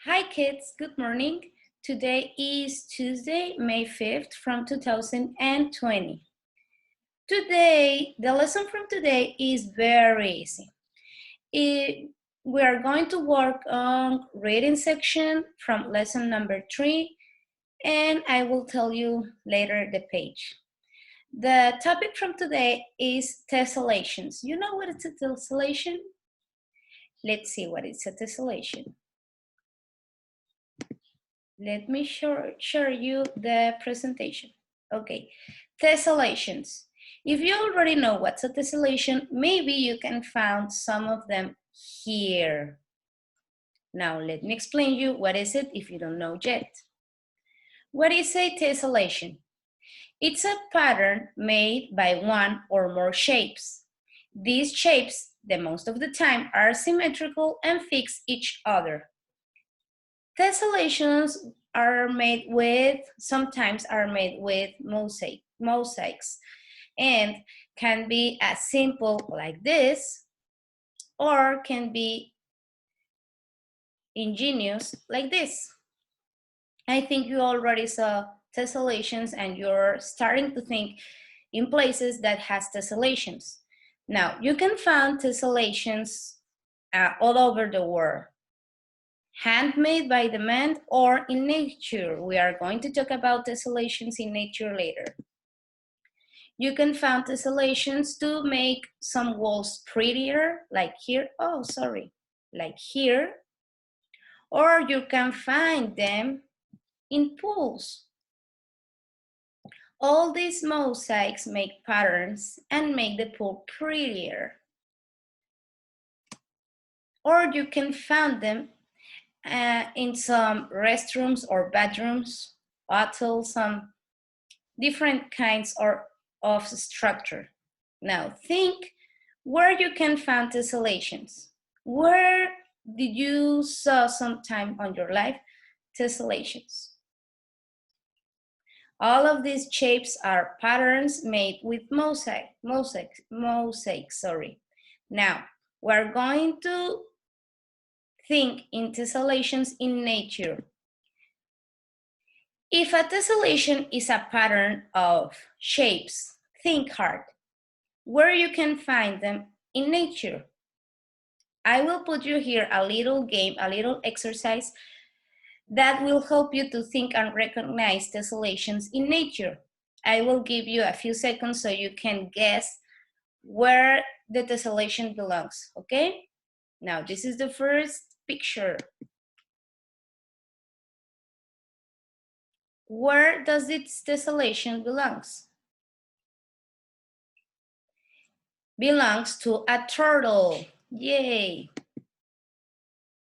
Hi kids, good morning. Today is Tuesday, May 5th from 2020. The lesson from today is very easy. We are going to work on reading section from lesson number 3 and I will tell you later the page. The topic from today is tessellations. You know what is a tessellation? Let's see what is a tessellation. Let me show you the presentation. Okay, tessellations. If you already know what's a tessellation, maybe you can find some of them here. Now, let me explain you what is it if you don't know yet. What is a tessellation? It's a pattern made by one or more shapes. These shapes, the most of the time, are symmetrical and fix each other. Tessellations sometimes are made with mosaics and can be as simple like this or can be ingenious like this. I think you already saw tessellations and you're starting to think in places that has tessellations. Now, you can find tessellations all over the world. Handmade by the man or in nature. We are going to talk about tessellations in nature later. You can find tessellations to make some walls prettier, like here. Oh, sorry, like here. Or you can find them in pools. All these mosaics make patterns and make the pool prettier. Or you can find them in some restrooms or bedrooms, hotels, some different kinds of structure. Now think where you can find tessellations. Where did you saw sometime on your life tessellations? All of these shapes are patterns made with mosaics. Now we're going to think in tessellations in nature. If a tessellation is a pattern of shapes, think hard. Where you can find them in nature. I will put you here a little game, a little exercise that will help you to think and recognize tessellations in nature. I will give you a few seconds so you can guess where the tessellation belongs, okay? Now, this is the first picture. Where does its tessellation belongs? Belongs to a turtle. Yay!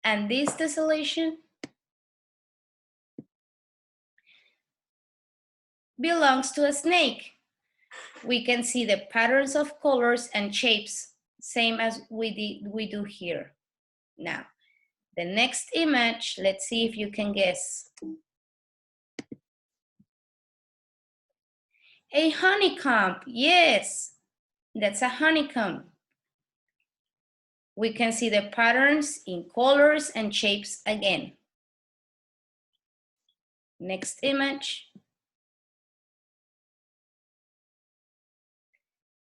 And this tessellation belongs to a snake. We can see the patterns of colors and shapes, same as we do here. Now, the next image, let's see if you can guess. A honeycomb, yes, that's a honeycomb. We can see the patterns in colors and shapes again. Next image.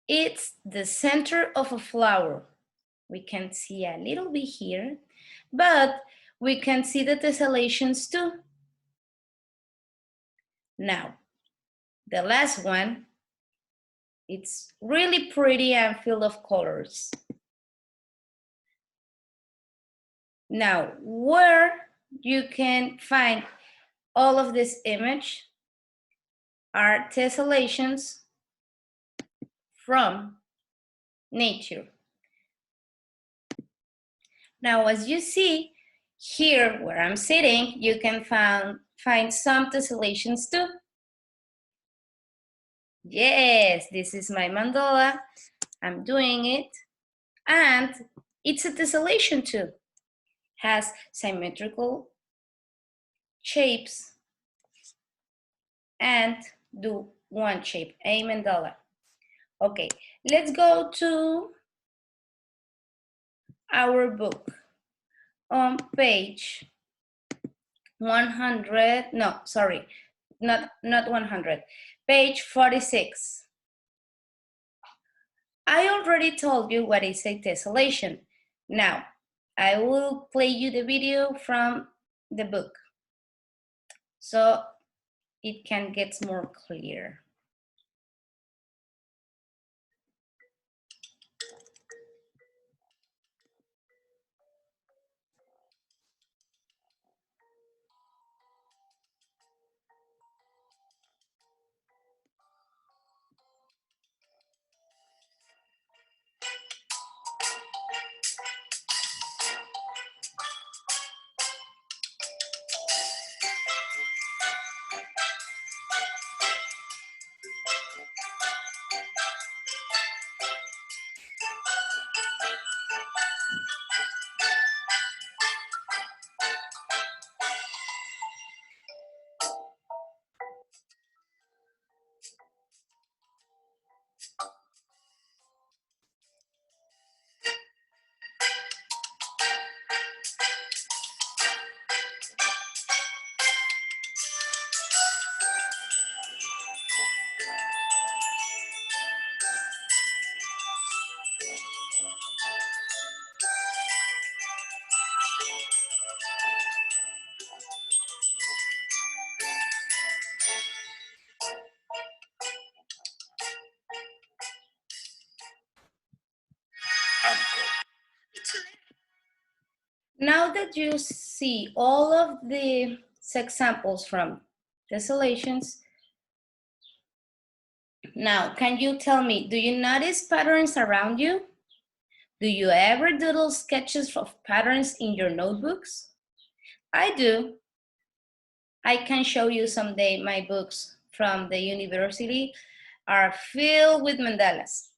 It's the center of a flower. We can see a little bit here, but we can see the tessellations too. Now, the last one, it's really pretty and filled of colors. Now, where you can find all of this image are tessellations from nature. Now, as you see here where I'm sitting, you can find some tessellations too. Yes, this is my mandala. I'm doing it. And it's a tessellation too. Has symmetrical shapes and do one shape, a mandala. Okay, let's go to our book. On page 100, no, sorry, not 100, page 46. I already told you what is a tessellation. Now, I will play you the video from the book so it can get more clear. Now that you see all of the examples from tessellations, now can you tell me, do you notice patterns around you? Do you ever doodle sketches of patterns in your notebooks? I do. I can show you someday my books from the university are filled with mandalas.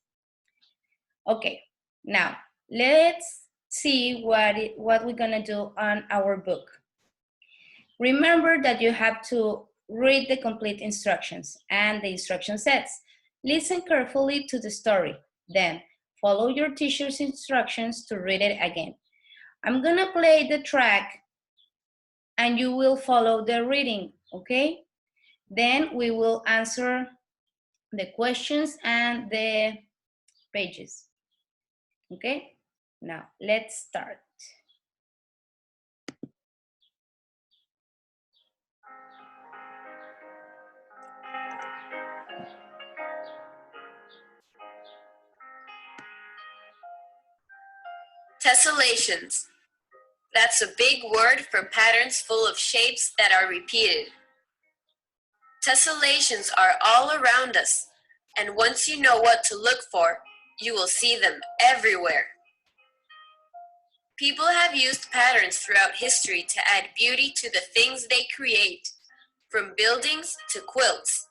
Okay, now let's see what we're gonna do on our book. Remember that you have to read the complete instructions and the instruction sets. Listen carefully to the story, then follow your teacher's instructions to read it again. I'm gonna play the track and you will follow the reading, okay? Then we will answer the questions and the pages, okay? Now, let's start. Tessellations. That's a big word for patterns full of shapes that are repeated. Tessellations are all around us, and once you know what to look for, you will see them everywhere. People have used patterns throughout history to add beauty to the things they create, from buildings to quilts.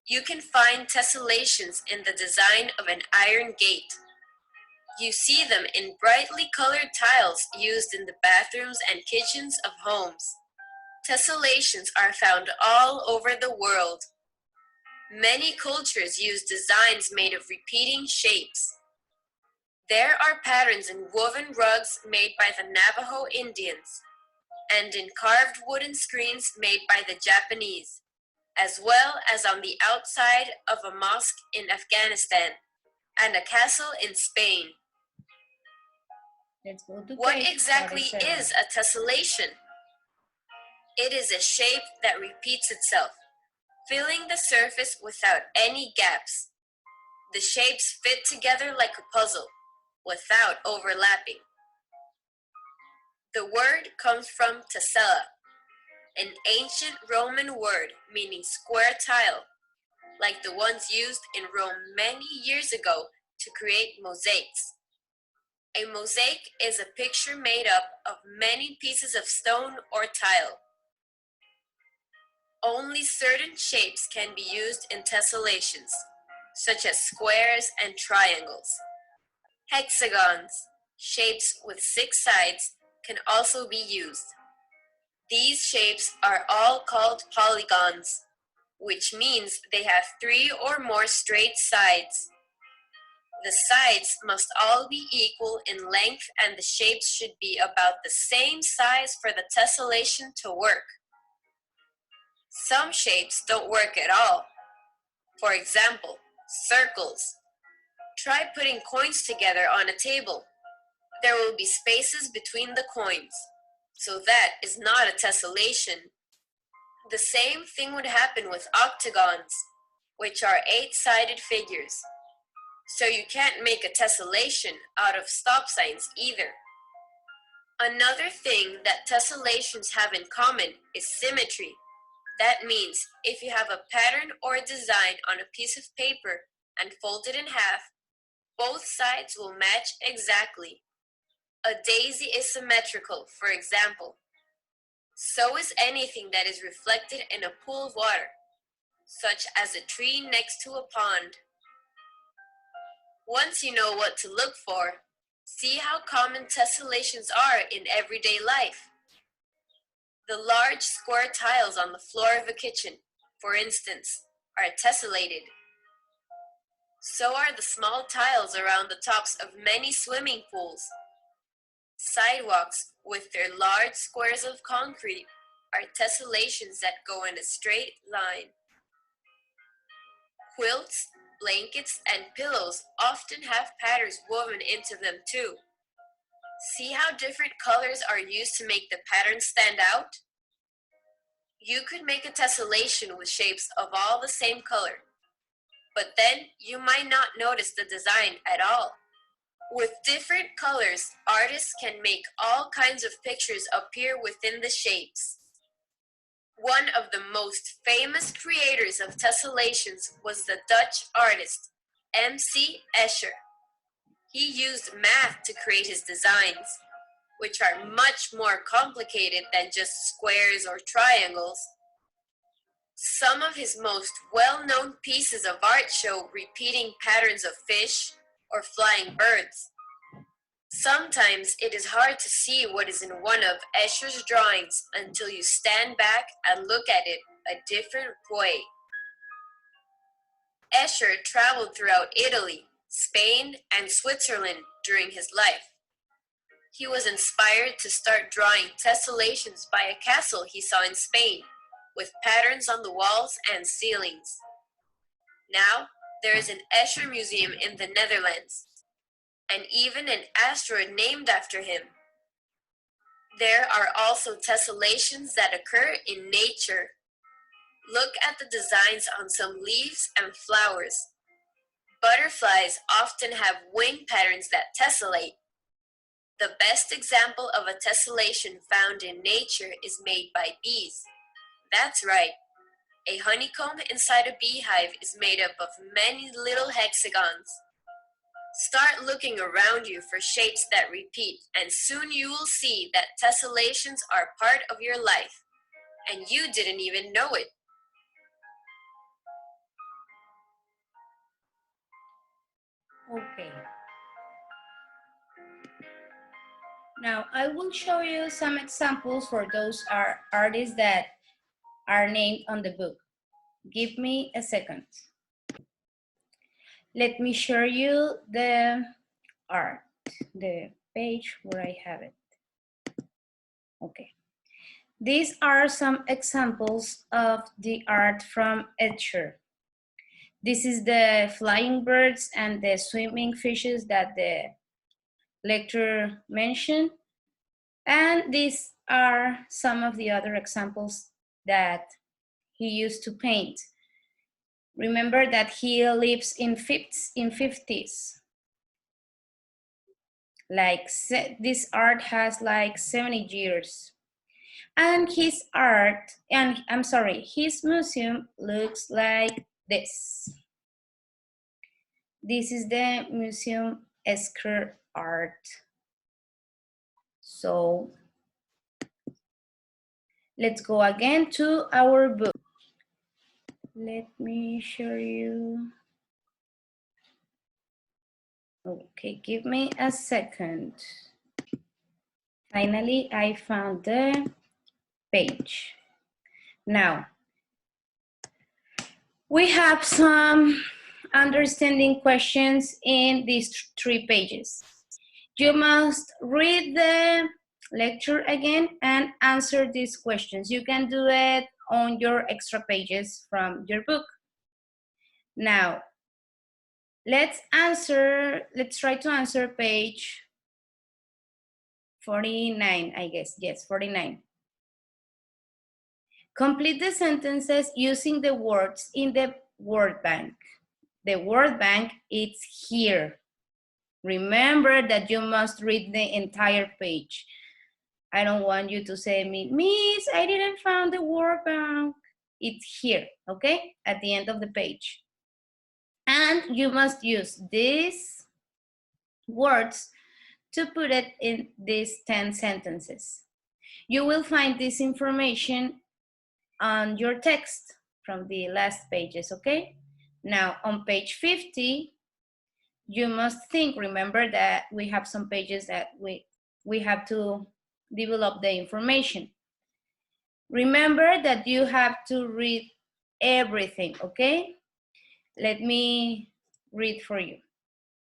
You can find tessellations in the design of an iron gate. You see them in brightly colored tiles used in the bathrooms and kitchens of homes. Tessellations are found all over the world. Many cultures use designs made of repeating shapes. There are patterns in woven rugs made by the Navajo Indians, and in carved wooden screens made by the Japanese, as well as on the outside of a mosque in Afghanistan and a castle in Spain. Let's go to What page exactly 47. is a tessellation? It is a shape that repeats itself, filling the surface without any gaps. The shapes fit together like a puzzle, without overlapping. The word comes from tessella, an ancient Roman word meaning square tile, like the ones used in Rome many years ago to create mosaics. A mosaic is a picture made up of many pieces of stone or tile. Only certain shapes can be used in tessellations, such as squares and triangles. Hexagons, shapes with 6 sides, can also be used. These shapes are all called polygons, which means they have 3 or more straight sides. The sides must all be equal in length and the shapes should be about the same size for the tessellation to work. Some shapes don't work at all. For example, circles. Try putting coins together on a table. There will be spaces between the coins, so that is not a tessellation. The same thing would happen with octagons, which are 8-sided figures. So you can't make a tessellation out of stop signs either. Another thing that tessellations have in common is symmetry. That means if you have a pattern or a design on a piece of paper and fold it in half, both sides will match exactly. A daisy is symmetrical, for example. So is anything that is reflected in a pool of water, such as a tree next to a pond. Once you know what to look for, see how common tessellations are in everyday life. The large square tiles on the floor of a kitchen, for instance, are tessellated. So are the small tiles around the tops of many swimming pools. Sidewalks with their large squares of concrete are tessellations that go in a straight line. Quilts, blankets, and pillows often have patterns woven into them too. See how different colors are used to make the pattern stand out? You could make a tessellation with shapes of all the same color, but then you might not notice the design at all. With different colors, artists can make all kinds of pictures appear within the shapes. One of the most famous creators of tessellations was the Dutch artist M.C. Escher. He used math to create his designs, which are much more complicated than just squares or triangles. Some of his most well-known pieces of art show repeating patterns of fish or flying birds. Sometimes it is hard to see what is in one of Escher's drawings until you stand back and look at it a different way. Escher traveled throughout Italy, Spain, and Switzerland during his life. He was inspired to start drawing tessellations by a castle he saw in Spain, with patterns on the walls and ceilings. Now, there is an Escher museum in the Netherlands, and even an asteroid named after him. There are also tessellations that occur in nature. Look at the designs on some leaves and flowers. Butterflies often have wing patterns that tessellate. The best example of a tessellation found in nature is made by bees. That's right. A honeycomb inside a beehive is made up of many little hexagons. Start looking around you for shapes that repeat, and soon you will see that tessellations are part of your life, and you didn't even know it. Okay. Now I will show you some examples for those artists that are named on the book. Give me a second. Let me show you the art, the page where I have it. Okay. These are some examples of the art from Escher. This is the flying birds and the swimming fishes that the lecturer mentioned. And these are some of the other examples that he used to paint. Remember that he lives in 50s. Like this art has like 70 years. And his art, and I'm sorry, his museum looks like this. This is the museum Escher art. So let's go again to our book. Let me show you. Okay, give me a second. Finally, I found the page. Now, we have some understanding questions in these 3 pages. You must read the lecture again and answer these questions. You can do it on your extra pages from your book. Now, let's try to answer page 49, I guess. Yes, 49. Complete the sentences using the words in the word bank. The word bank is here. Remember that you must read the entire page. I don't want you to say me, Miss, I didn't find the word bank. It's here, okay? At the end of the page. And you must use these words to put it in these 10 sentences. You will find this information on your text from the last pages, okay? Now, on page 50, you must think, remember that we have some pages that we have to develop the information. Remember that you have to read everything, okay? Let me read for you.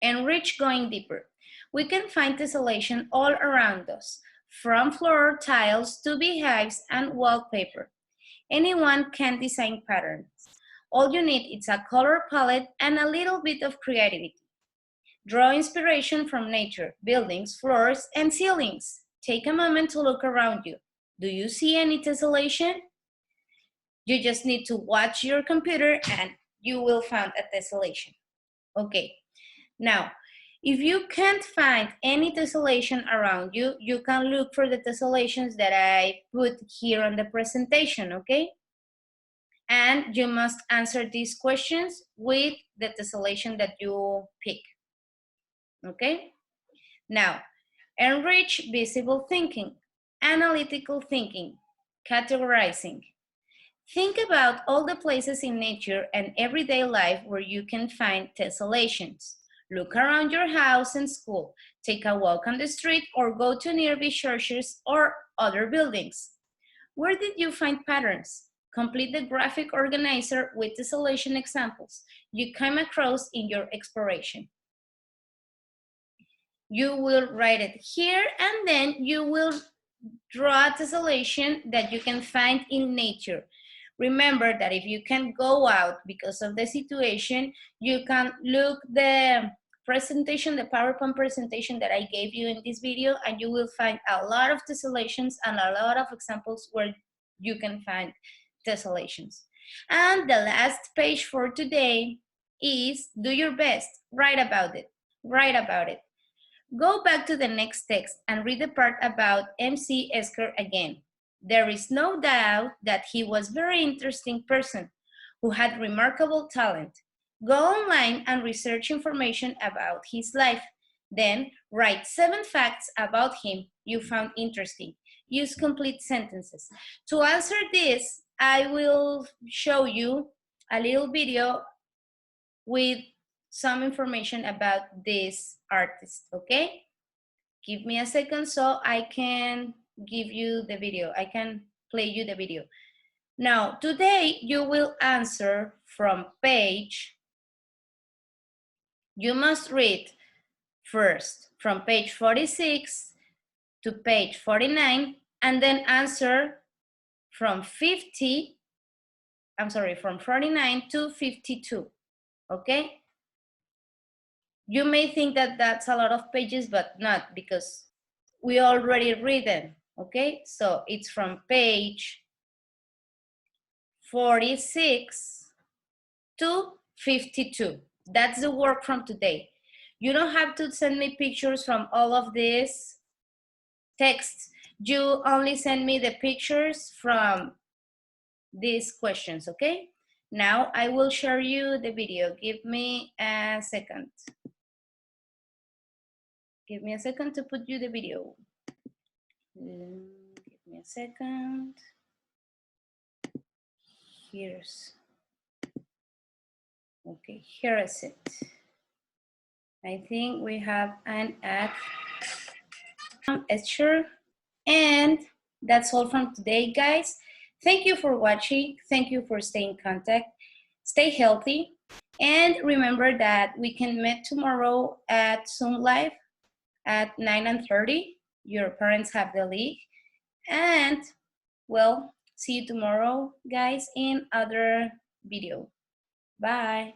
Enrich going deeper. We can find tessellation all around us, from floor tiles to beehives and wallpaper. Anyone can design patterns. All you need is a color palette and a little bit of creativity. Draw inspiration from nature, buildings, floors, and ceilings. Take a moment to look around you. Do you see any tessellation? You just need to watch your computer and you will find a tessellation. Okay, now, if you can't find any tessellation around you, you can look for the tessellations that I put here on the presentation, okay? And you must answer these questions with the tessellation that you pick, okay? Now, enrich visible thinking, analytical thinking, categorizing. Think about all the places in nature and everyday life where you can find tessellations. Look around your house and school, take a walk on the street, or go to nearby churches or other buildings. Where did you find patterns? Complete the graphic organizer with tessellation examples you came across in your exploration. You will write it here and then you will draw a tessellation that you can find in nature. Remember that if you can't go out because of the situation, you can look the presentation, the PowerPoint presentation that I gave you in this video, and you will find a lot of tessellations and a lot of examples where you can find tessellations. And the last page for today is do your best, write about it, write about it. Go back to the next text and read the part about M.C. Escher again. There is no doubt that he was a very interesting person who had remarkable talent. Go online and research information about his life. Then write 7 facts about him you found interesting. Use complete sentences. To answer this, I will show you a little video with some information about this artist, okay? Give me a second so I can give you the video. I can play you the video. Now, today you will answer from page, you must read first from page 46 to page 49 and then answer from 49 to 52, okay? You may think that that's a lot of pages, but not, because we already read them, okay? So it's from page 46 to 52. That's the work from today. You don't have to send me pictures from all of this text. You only send me the pictures from these questions, okay? Now I will share you the video. Give me a second. Give me a second to put you the video. Give me a second. Okay, here is it. I think we have an ad from Escher. And that's all from today, guys. Thank you for watching. Thank you for staying in contact. Stay healthy. And remember that we can meet tomorrow at Zoom Live at 9:30. Your parents have the link. And well, see you tomorrow, guys, in other video. Bye.